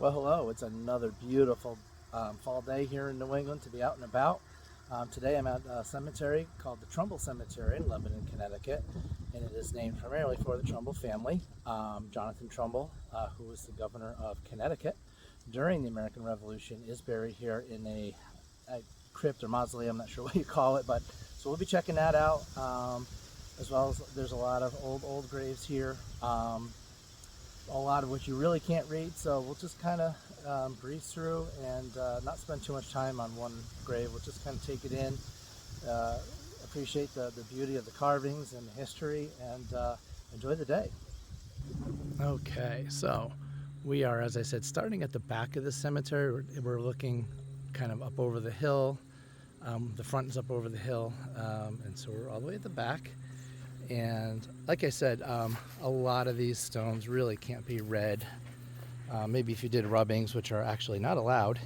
Well, hello. It's another beautiful fall day here in New England to be out and about. Today I'm at a cemetery called the Trumbull Cemetery in Lebanon, Connecticut, and it is named primarily for the Trumbull family. Jonathan Trumbull, who was the governor of Connecticut during the American Revolution, is buried here in a crypt or mausoleum, I'm not sure what you call it, but so we'll be checking that out, as well as there's a lot of old graves here. A lot of which you really can't read, so we'll just kind of breeze through and not spend too much time on one grave. We'll just kind of take it in, appreciate the beauty of the carvings and the history, and enjoy the day. Okay, so we are, as I said, starting at the back of the cemetery. We're looking kind of up over the hill. The front is up over the hill, and so we're all the way at the back. And like I said, a lot of these stones really can't be read. Maybe if you did rubbings, which are actually not allowed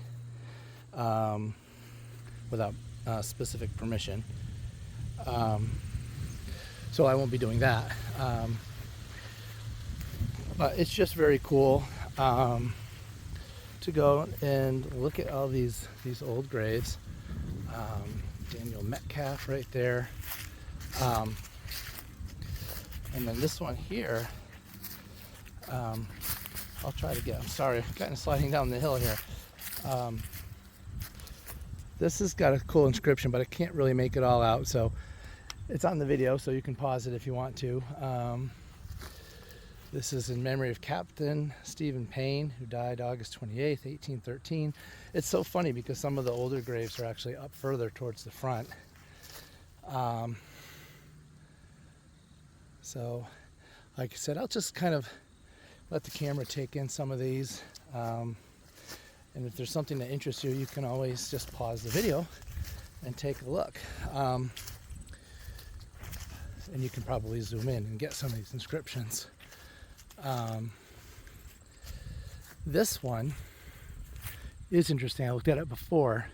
without specific permission. So I won't be doing that. But it's just very cool to go and look at all these old graves. Daniel Metcalf right there. And then this one here, I'll try to get, I'm sorry, kind of sliding down the hill here. This has got a cool inscription, but I can't really make it all out. So it's on the video, so you can pause it if you want to. This is in memory of Captain Stephen Payne, who died August 28th, 1813. It's so funny because some of the older graves are actually up further towards the front. So, like I said, I'll just kind of let the camera take in some of these. And if there's something that interests you, you can always just pause the video and take a look. And you can probably zoom in and get some of these inscriptions. This one is interesting. I looked at it before.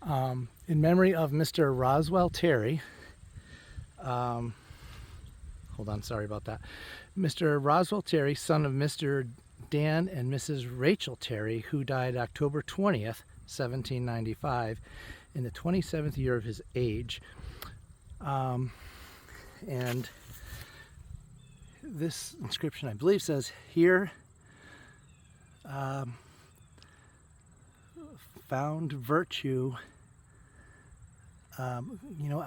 In memory of Mr. Roswell Terry. Hold on, sorry about that. Mr. Roswell Terry, son of Mr. Dan and Mrs. Rachel Terry, who died October 20th, 1795, in the 27th year of his age. And this inscription, I believe, says here, found virtue. I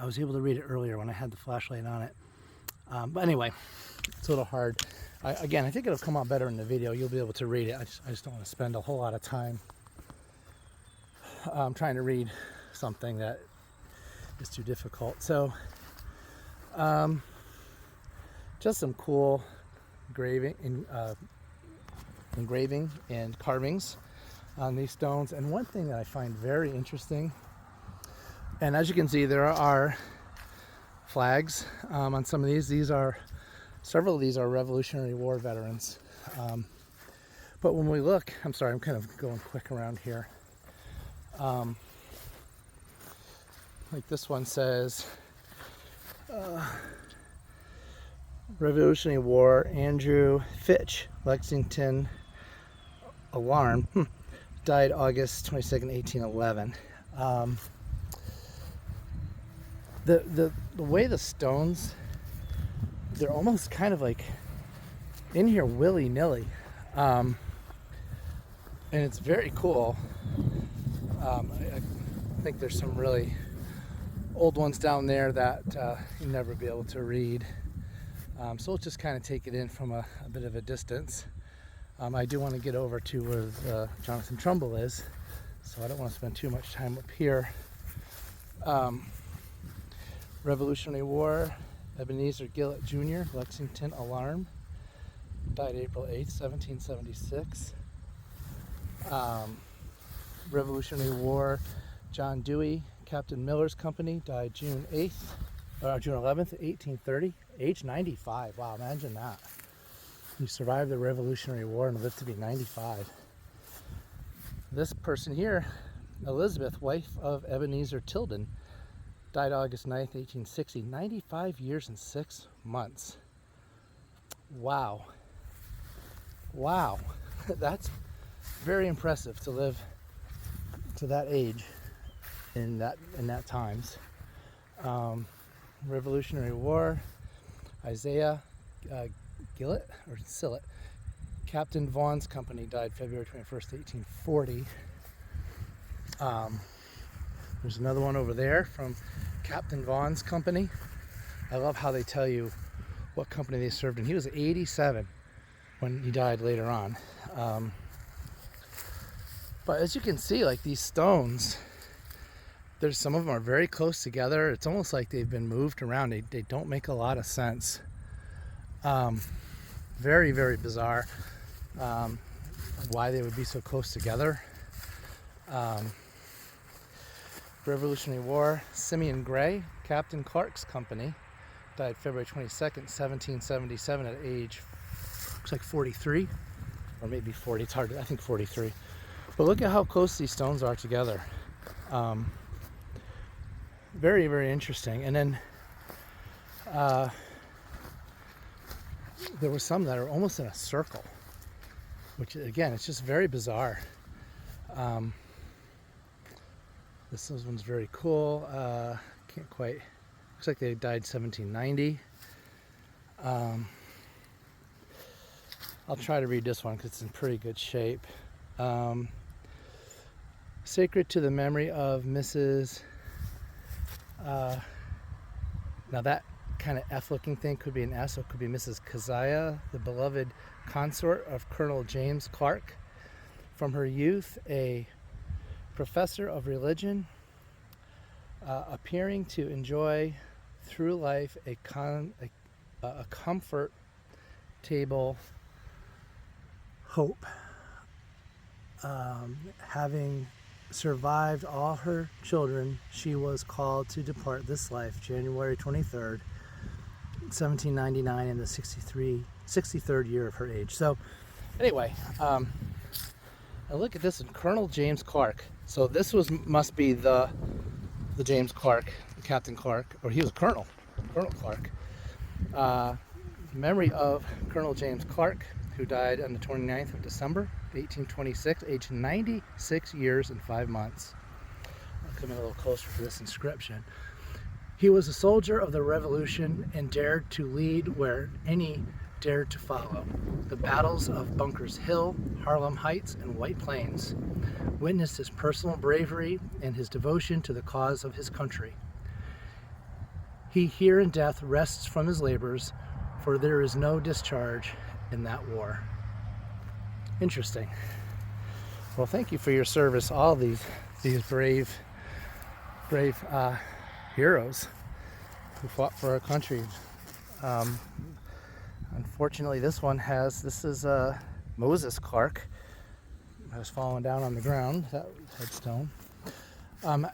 was able to read it earlier when I had the flashlight on it. But anyway, it's a little hard. Again, I think it'll come out better in the video. You'll be able to read it. I just don't want to spend a whole lot of time trying to read something that is too difficult. So, just some cool engraving and carvings on these stones. And one thing that I find very interesting, and as you can see, there are flags on some of these. Several of these are Revolutionary War veterans. But when we look, I'm sorry, I'm kind of going quick around here. Like this one says, Revolutionary War, Andrew Fitch, Lexington Alarm, died August 22nd, 1811. The way the stones, they're almost kind of like in here willy-nilly. And it's very cool. I think there's some really old ones down there that you'll never be able to read. So we'll just kind of take it in from a bit of a distance. I do want to get over to where Jonathan Trumbull is, so I don't want to spend too much time up here. Revolutionary War, Ebenezer Gillett Jr., Lexington Alarm, died April 8th, 1776. Revolutionary War, John Dewey, Captain Miller's Company, died June 11th, 1830, age 95. Wow, imagine that. He survived the Revolutionary War and lived to be 95. This person here, Elizabeth, wife of Ebenezer Tilden, died August 9th, 1860, 95 years and 6 months. Wow. Wow. That's very impressive to live to that age in that times. Revolutionary War, Isaiah Gillett or Sillett, Captain Vaughn's company, died February 21st, 1840. There's another one over there from Captain Vaughn's company. I love how they tell you what company they served in. He was 87 when he died later on. But as you can see, like these stones, there's some of them are very close together. It's almost like they've been moved around. They don't make a lot of sense. Very, very bizarre why they would be so close together. Revolutionary War, Simeon Gray, Captain Clark's company, died February 22nd, 1777 at age, looks like 43, or maybe 40, it's hard, I think 43. But look at how close these stones are together. Very, very interesting. And then there were some that are almost in a circle, which again, it's just very bizarre. This one's very cool. Can't quite, looks like they died 1790. I'll try to read this one because it's in pretty good shape. Sacred to the memory of Mrs. Now that kind of F looking thing could be an S, or it could be Mrs. Keziah, the beloved consort of Colonel James Clark. From her youth, a professor of religion, appearing to enjoy through life a comfort table hope. Having survived all her children, she was called to depart this life January 23rd, 1799, in the 63rd year of her age. So anyway, and look at this one, Colonel James Clark. So this must be the James Clark, Captain Clark, or he was Colonel Clark. Memory of Colonel James Clark, who died on the 29th of December, 1826, aged 96 years and 5 months. I'll come in a little closer for this inscription. He was a soldier of the Revolution and dared to lead where any dared to follow. The battles of Bunker's Hill, Harlem Heights, and White Plains witnessed his personal bravery and his devotion to the cause of his country. He here in death rests from his labors, for there is no discharge in that war. Interesting. Well, thank you for your service, all these brave heroes who fought for our country. Unfortunately, this is Moses Clark, has fallen down on the ground, that headstone.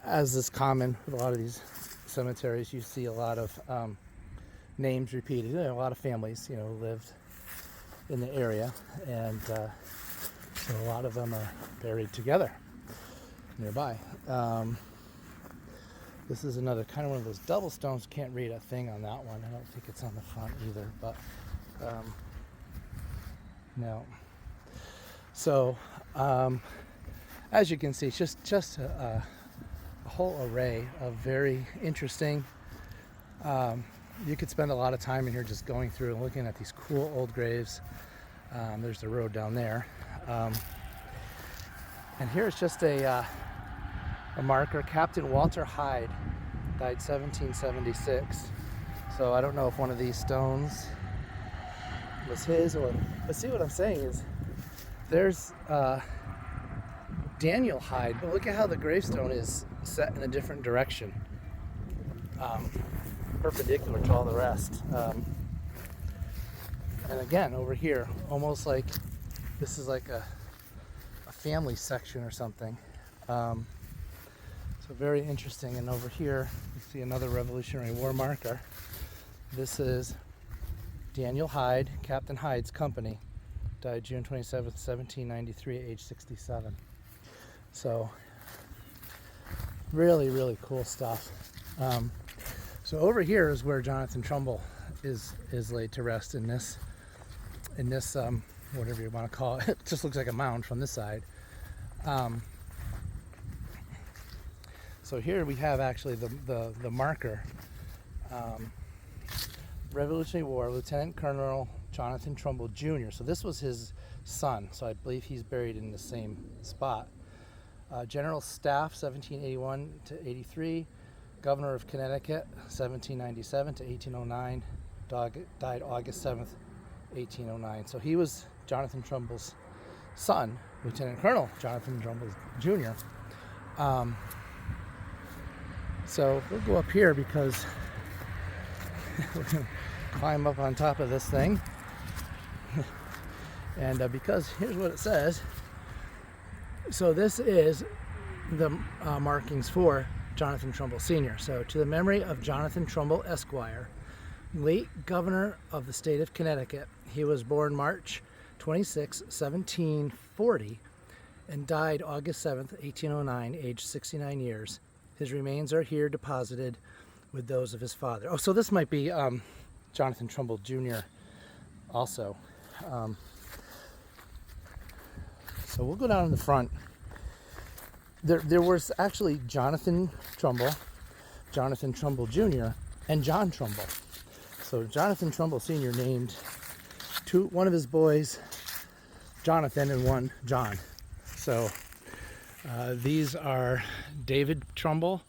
As is common with a lot of these cemeteries, you see a lot of names repeated. A lot of families, lived in the area, and so a lot of them are buried together nearby. This is another kind of one of those double stones. Can't read a thing on that one. I don't think it's on the front either, but no. So as you can see, it's just a whole array of very interesting. You could spend a lot of time in here just going through and looking at these cool old graves. There's the road down there. And here's just a marker. Captain Walter Hyde died 1776. So I don't know if one of these stones was his, but see what I'm saying is there's Daniel Hyde, but look at how the gravestone is set in a different direction, perpendicular to all the rest. And again, over here, almost like this is like a family section or something. So very interesting. And over here, you see another Revolutionary War marker. This is Daniel Hyde, Captain Hyde's company. Died June 27th, 1793, age 67. So really, really cool stuff. So over here is where Jonathan Trumbull is laid to rest in this whatever you want to call it. It just looks like a mound from this side. So here we have actually the marker. Revolutionary War, Lieutenant Colonel Jonathan Trumbull Jr. So this was his son, so I believe he's buried in the same spot. General Staff, 1781 to 83. Governor of Connecticut, 1797 to 1809. Died August 7th, 1809. So he was Jonathan Trumbull's son, Lieutenant Colonel Jonathan Trumbull Jr. So we'll go up here because we're going to climb up on top of this thing. And because here's what it says. So this is the markings for Jonathan Trumbull Sr. So, to the memory of Jonathan Trumbull Esquire, late governor of the state of Connecticut. He was born March 26, 1740, and died August 7th, 1809, aged 69 years. His remains are here deposited with those of his father. Oh, so this might be Jonathan Trumbull Jr. also. So we'll go down in the front. There was actually Jonathan Trumbull Jr., and John Trumbull. So Jonathan Trumbull Sr. named one of his boys Jonathan and one John. So these are David Trumbull,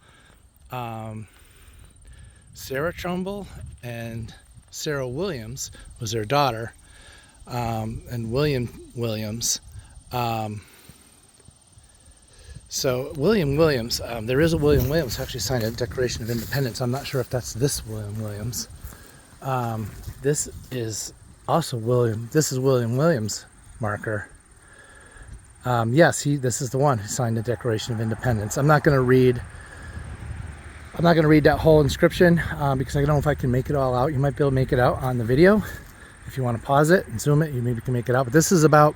Sarah Trumbull, and Sarah Williams was their daughter, and William Williams. So William Williams, there is a William Williams who actually signed a Declaration of Independence. I'm not sure if that's this William Williams. This is also William. This is William Williams' marker. Yes, this is the one who signed the Declaration of Independence. I'm not going to read that whole inscription because I don't know if I can make it all out. You might be able to make it out on the video. If you want to pause it and zoom it, you maybe can make it out. But this is about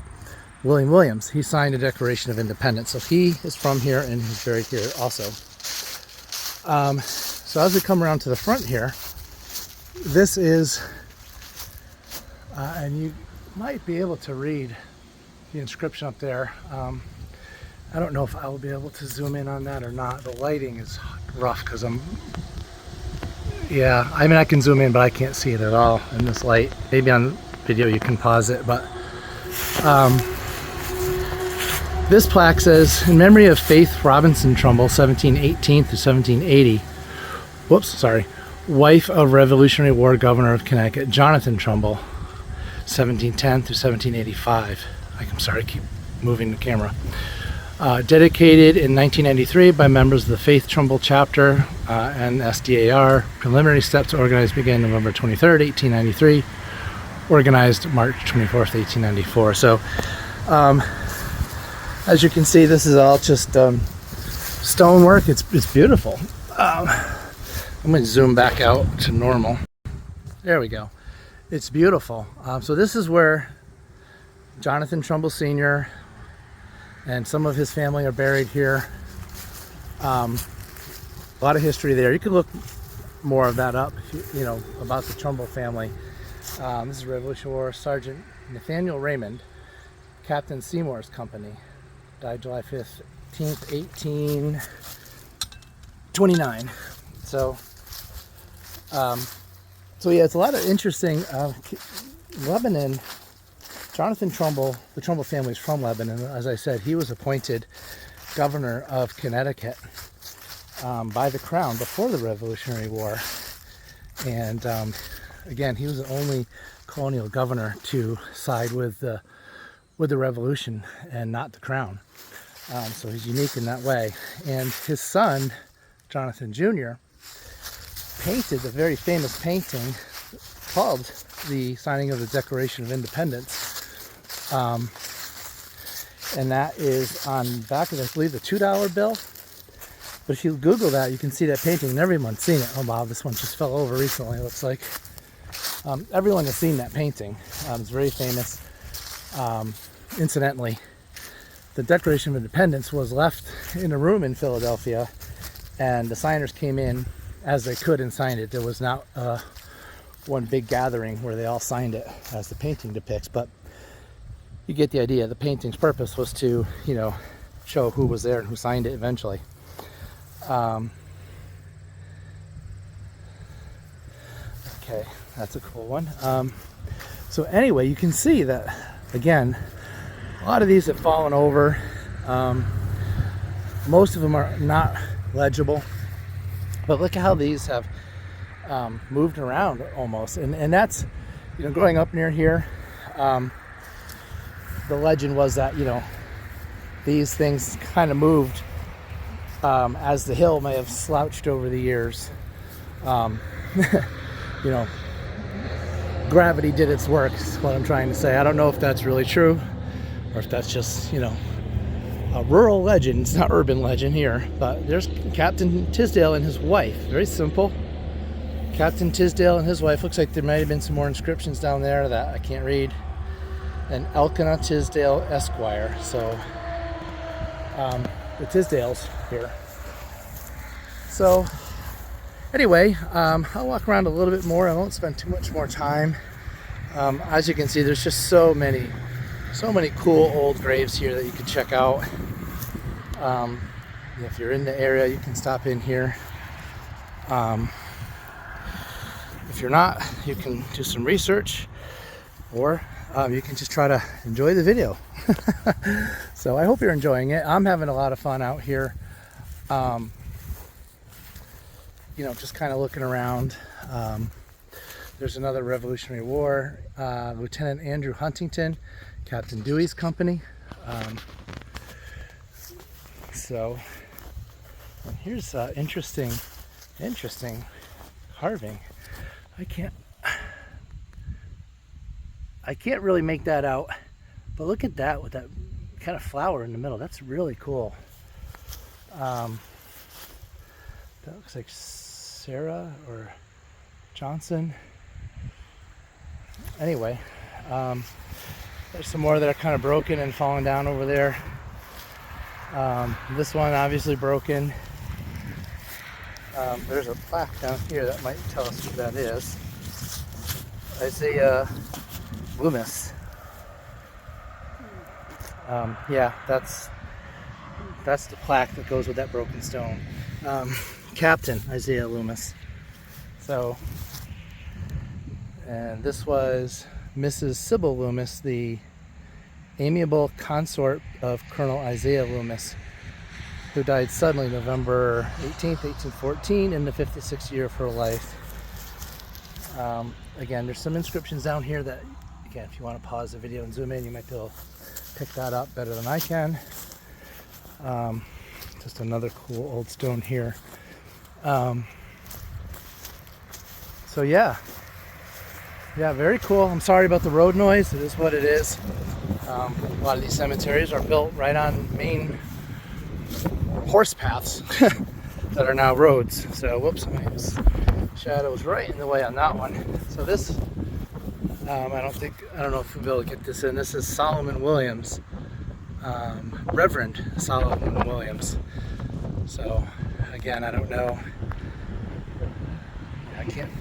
William Williams. He signed a Declaration of Independence. So he is from here and he's buried here also. So as we come around to the front here, this is, and you might be able to read the inscription up there. I don't know if I will be able to zoom in on that or not. The lighting is rough because yeah, I mean I can zoom in, but I can't see it at all in this light. Maybe on video you can pause it, but this plaque says, in memory of Faith Robinson Trumbull, 1718 to 1780. Whoops, sorry. Wife of Revolutionary War Governor of Connecticut, Jonathan Trumbull, 1710 to 1785. I'm sorry, I keep moving the camera. Dedicated in 1993 by members of the Faith Trumbull chapter and SDAR. Preliminary steps to organize began November 23rd, 1893. Organized March 24th, 1894. So, as you can see, this is all just stonework. It's beautiful. I'm going to zoom back out to normal. There we go. It's beautiful. So this is where Jonathan Trumbull Sr. and some of his family are buried here. A lot of history there. You can look more of that up, you know, about the Trumbull family. This is Revolutionary War Sergeant Nathaniel Raymond, Captain Seymour's company. Died July 15th, 1829. So yeah, it's a lot of interesting. Lebanon, Jonathan Trumbull, the Trumbull family is from Lebanon. As I said, he was appointed governor of Connecticut by the Crown before the Revolutionary War. And again, he was the only colonial governor to side with the Revolution and not the Crown. So he's unique in that way. And his son, Jonathan Jr., painted the very famous painting called the Signing of the Declaration of Independence. And that is on the back of, I believe, the $2 bill. But if you Google that, you can see that painting, and everyone's seen it. Oh wow, this one just fell over recently, it looks like. Everyone has seen that painting. It's very famous. Incidentally, the Declaration of Independence was left in a room in Philadelphia, and the signers came in as they could and signed it. There was not one big gathering where they all signed it as the painting depicts, but you get the idea. The painting's purpose was to, you know, show who was there and who signed it eventually. Okay, that's a cool one. So anyway, you can see that, again, a lot of these have fallen over. Most of them are not legible, but look at how these have moved around almost. And that's, you know, growing up near here, the legend was that, you know, these things kind of moved as the hill may have slouched over the years. You know, gravity did its work, is what I'm trying to say. I don't know if that's really true or if that's just, you know, a rural legend. It's not urban legend here. But there's Captain Tisdale and his wife. Very simple. Captain Tisdale and his wife. Looks like there might have been some more inscriptions down there that I can't read. And Elkanah Tisdale Esquire. So the Tisdales here. So anyway, I'll walk around a little bit more. I won't spend too much more time. As you can see, there's just so many cool old graves here that you can check out. If you're in the area, you can stop in here. If you're not, you can do some research, or you can just try to enjoy the video. So I hope you're enjoying it. I'm having a lot of fun out here. You know, just kind of looking around. There's another Revolutionary War, Lieutenant Andrew Huntington, Captain Dewey's company. So and here's interesting carving. I can't really make that out, but look at that with that kind of flower in the middle. That's really cool. That looks like Sarah or Johnson. Anyway, there's some more that are kind of broken and falling down over there. This one obviously broken. There's a plaque down here that might tell us who that is. Isaiah Loomis. Yeah, that's the plaque that goes with that broken stone. Captain Isaiah Loomis. So, and this was Mrs. Sybil Loomis, the amiable consort of Colonel Isaiah Loomis, who died suddenly November 18th, 1814, in the 56th year of her life. Again, there's some inscriptions down here that, again, if you want to pause the video and zoom in, you might be able to pick that up better than I can. Just another cool old stone here. So yeah, very cool. I'm sorry about the road noise. It is what it is. A lot of these cemeteries are built right on main horse paths that are now roads. So whoops, my shadow was right in the way on that one. So this, I don't know if we'll be able to get this in. This is Solomon Williams, Reverend Solomon Williams. So again, I don't know. I can't.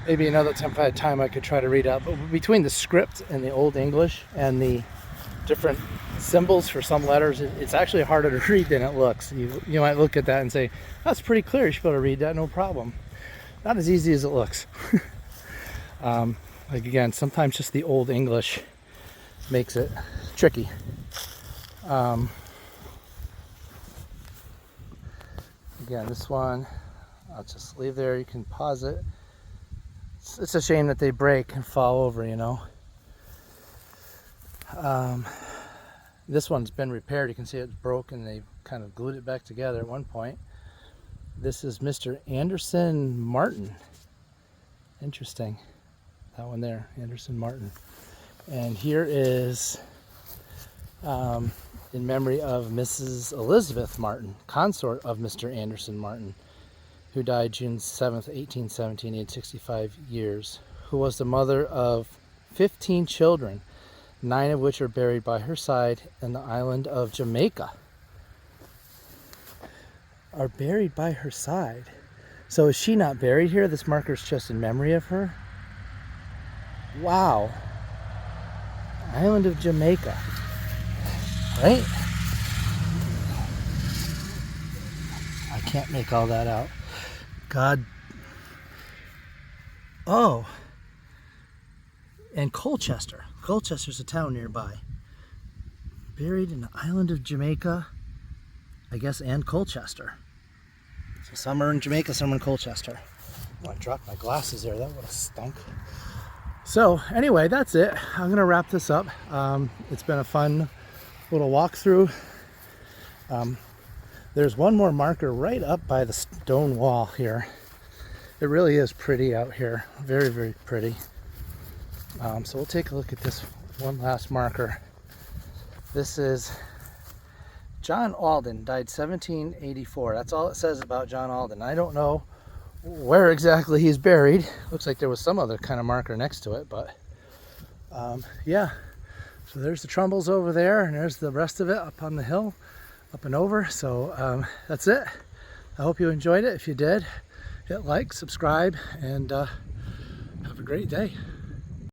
Maybe another time I could try to read out. But between the script and the Old English and the different symbols for some letters, it's actually harder to read than it looks. You might look at that and say, that's pretty clear, you should be able to read that, no problem. Not as easy as it looks. Like again, sometimes just the Old English makes it tricky. Again, this one, I'll just leave there. You can pause it. It's a shame that they break and fall over, you know. This one's been repaired. You can see it's broken. They kind of glued it back together at one point. This is Mr. Anderson Martin. Interesting. That one there, Anderson Martin. And here is in memory of Mrs. Elizabeth Martin, consort of Mr. Anderson Martin, who died June 7th, 1817, aged 65 years, who was the mother of 15 children, 9 of which are buried by her side in the island of Jamaica. Are buried by her side. So is she not buried here? This marker is just in memory of her? Wow. Island of Jamaica. Right? I can't make all that out. God. Oh. And Colchester. Colchester's a town nearby. Buried in the island of Jamaica, I guess, and Colchester. So some are in Jamaica, some are in Colchester. Oh, I dropped my glasses there. That would have stunk. So anyway, that's it. I'm going to wrap this up. It's been a fun little walkthrough. There's one more marker right up by the stone wall here. It really is pretty out here. Very, very pretty. So we'll take a look at this one last marker. This is John Alden, died 1784. That's all it says about John Alden. I don't know where exactly he's buried. Looks like there was some other kind of marker next to it, but yeah. So there's the Trumbulls over there, and there's the rest of it up on the hill, up and over. So that's it. I hope you enjoyed it. If you did, hit like, subscribe, and have a great day.